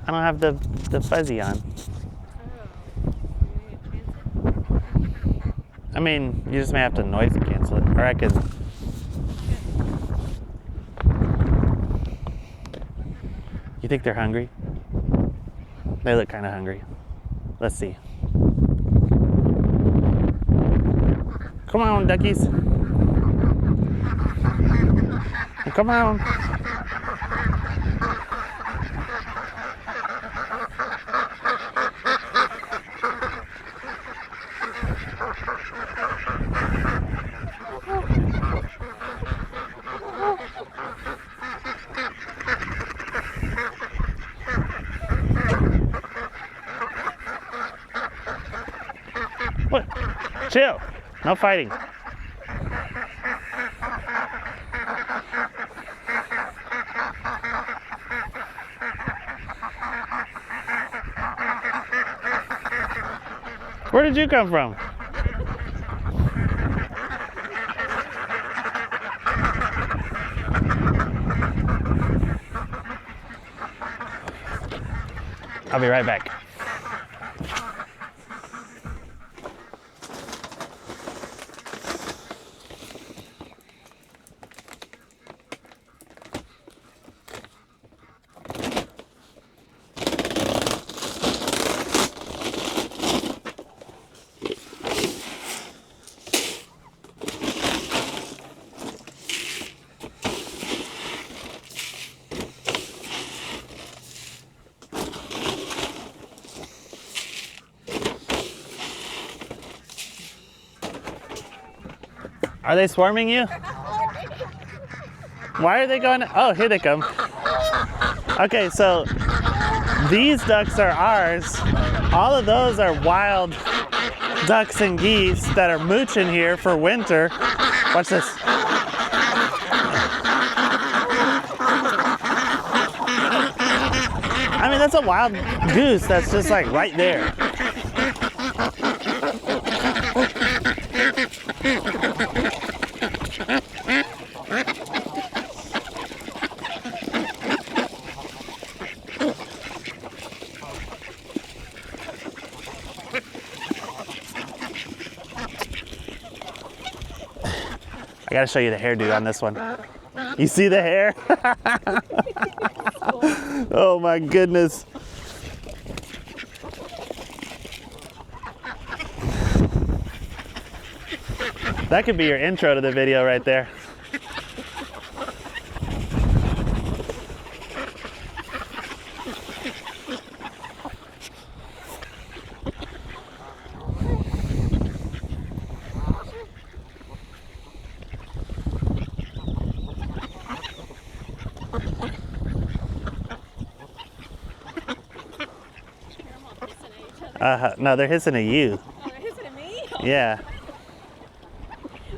I don't have the fuzzy on. I mean, you just may have to noise cancel it, or I could. You think they're hungry? They look kind of hungry. Let's see. Come on, duckies. Come on. What? Chill. No fighting. Where did you come from? I'll be right back. Are they swarming you? Why are they going? Oh, here they come. Okay, so these ducks are ours. All of those are wild ducks and geese that are mooching here for winter. Watch this. I mean, that's a wild goose that's just like right there. I gotta show you the hairdo on this one. You see the hair? Oh my goodness. That could be your intro to the video right there. No, they're hissing at you. Oh, they're hissing at me? Yeah.